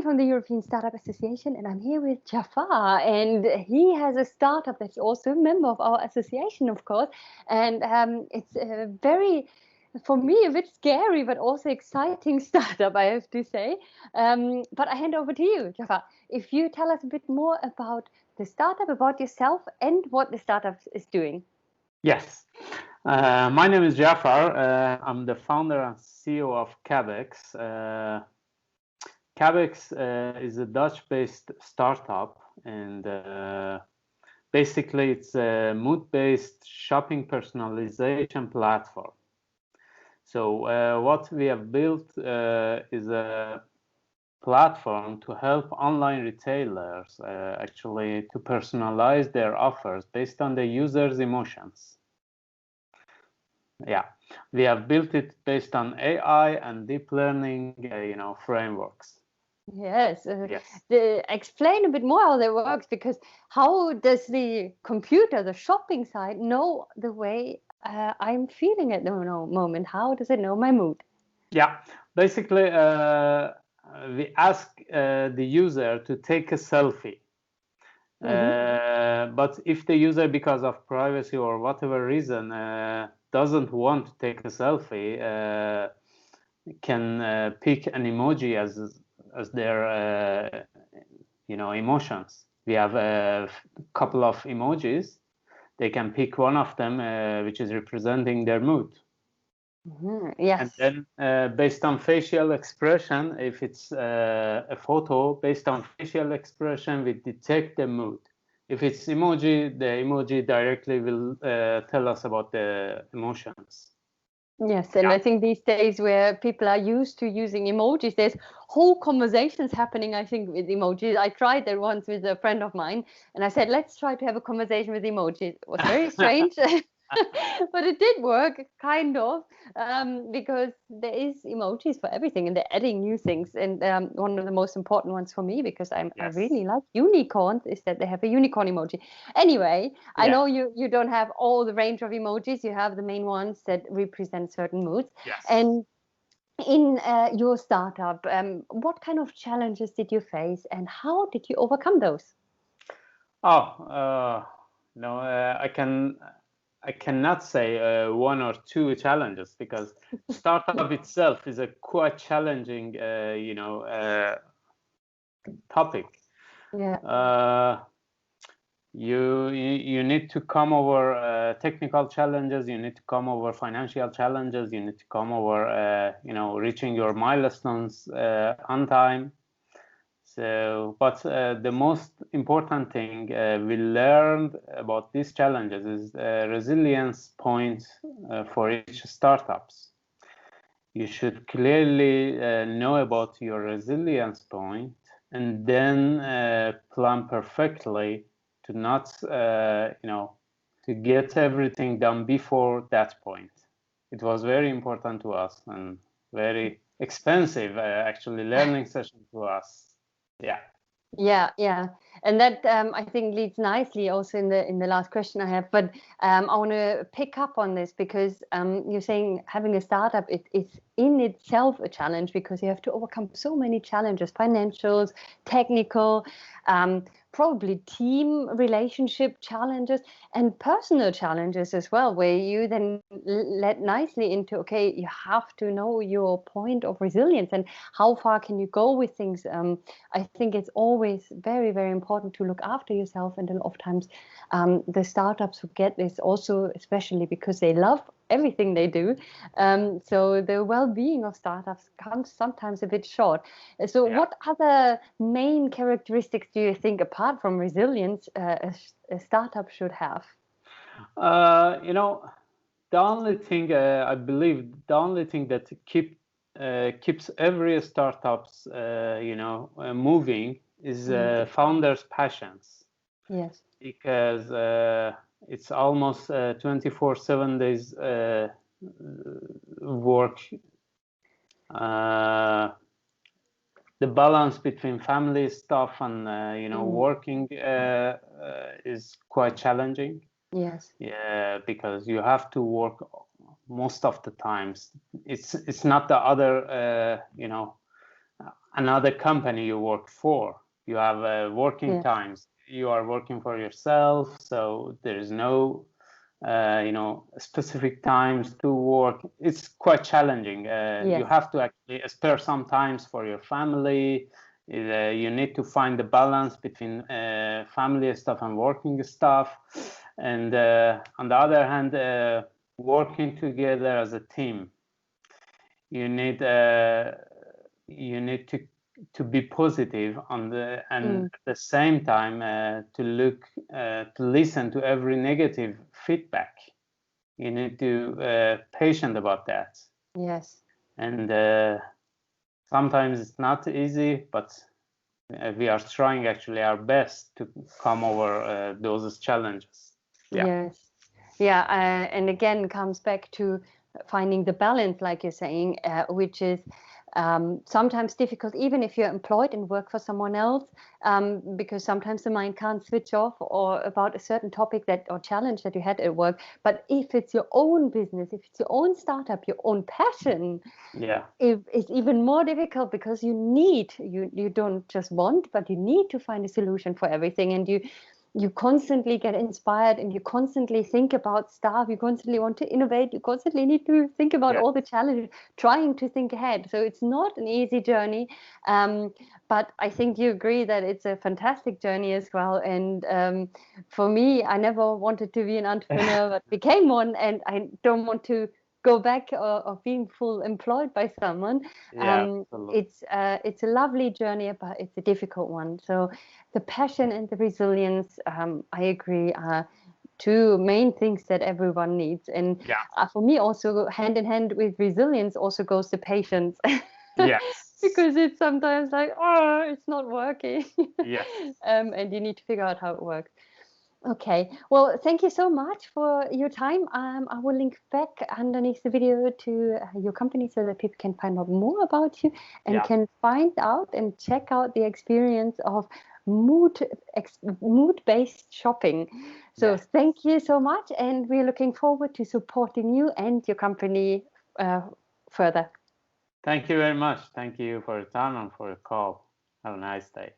from the European Startup Association, and I'm here with Jafa, and he has a startup that's also a member of our association, of course. And it's a very, for me, a bit scary, but also exciting startup, I have to say. But I hand over to you, Jafa. If you tell us a bit more about the startup, about yourself, and what the startup is doing. Yes, my name is Jafar. I'm the founder and CEO of Kabbex. Kabbex is a Dutch-based startup, and basically it's a mood-based shopping personalization platform. So what we have built is a platform to help online retailers actually to personalize their offers based on the user's emotions. Yeah, we have built it based on AI and deep learning, frameworks. Yes. Yes. Explain a bit more how that works, because how does the computer, the shopping side, know the way I'm feeling at the moment? How does it know my mood? Yeah, basically, we ask the user to take a selfie. But if the user, because of privacy or whatever reason, doesn't want to take a selfie, can pick an emoji as their emotions. We have a couple of emojis. They can pick one of them, which is representing their mood. Yes. And then based on facial expression, if it's a photo, based on facial expression, we detect the mood. If it's emoji, the emoji directly will tell us about the emotions. Yes, and I think these days where people are used to using emojis, there's whole conversations happening, I think, with emojis. I tried that once with a friend of mine, and I said, let's try to have a conversation with emojis. It was very strange, but it did work, kind of, because there is emojis for everything, and they're adding new things. And one of the most important ones for me, because I really like unicorns, is that they have a unicorn emoji. Anyway, I know you don't have all the range of emojis. You have the main ones that represent certain moods. Yes. And in your startup, what kind of challenges did you face, and how did you overcome those? No, I cannot say one or two challenges, because startup itself is a quite challenging, topic. Yeah. You need to come over technical challenges. You need to come over financial challenges. You need to come over, reaching your milestones on time. So, but the most important thing we learned about these challenges is resilience point for each startups. You should clearly know about your resilience point, and then plan perfectly to not, to get everything done before that point. It was very important to us and very expensive, actually, learning session to us. Yeah, and that I think leads nicely also in the last question I have. But I want to pick up on this, because you're saying having a startup is in itself a challenge, because you have to overcome so many challenges: financials, technical, probably team relationship challenges, and personal challenges as well, where you then led nicely into, okay, you have to know your point of resilience and how far can you go with things. I think it's always very, very important to look after yourself, and a lot of times the startups forget this also, especially because they love everything they do. So the well-being of startups comes sometimes a bit short. So what other main characteristics do you think, apart from resilience, a startup should have? The only thing I believe, the only thing that keeps every startups moving is founders' passions. Yes. Because it's almost 24/7 days work. The balance between family stuff and working is quite challenging. Yes. Yeah, because you have to work most of the times. It's not the other another company you work for. You have working times. You are working for yourself, so there is no specific times to work. It's quite challenging. You have to actually spare some times for your family. You need to find the balance between family stuff and working stuff. And on the other hand, working together as a team, you need to be positive and at the same time to listen to every negative feedback. You need to patient about that. Yes. And sometimes it's not easy, but we are trying actually our best to come over those challenges. Yes. Yeah. And again, comes back to finding the balance, like you're saying, which is sometimes difficult, even if you're employed and work for someone else, because sometimes the mind can't switch off or about a certain topic or challenge that you had at work. But if it's your own business, if it's your own startup, your own passion, it's even more difficult, because you don't just want, but you need to find a solution for everything, and you constantly get inspired, and you constantly think about stuff. You constantly want to innovate. You constantly need to think about all the challenges, trying to think ahead. So it's not an easy journey. But I think you agree that it's a fantastic journey as well. And for me, I never wanted to be an entrepreneur, but became one. And I don't want to go back or being full employed by someone. It's a lovely journey, but it's a difficult one. So the passion and the resilience, I agree, are two main things that everyone needs. And for me, also hand in hand with resilience also goes the patience. Because it's sometimes like, oh, it's not working. And you need to figure out how it works. Okay, well, thank you so much for your time. I will link back underneath the video to your company so that people can find out more about you and can find out and check out the experience of mood-based shopping. So thank you so much, and we're looking forward to supporting you and your company further. Thank you very much. Thank you for your time and for your call. Have a nice day.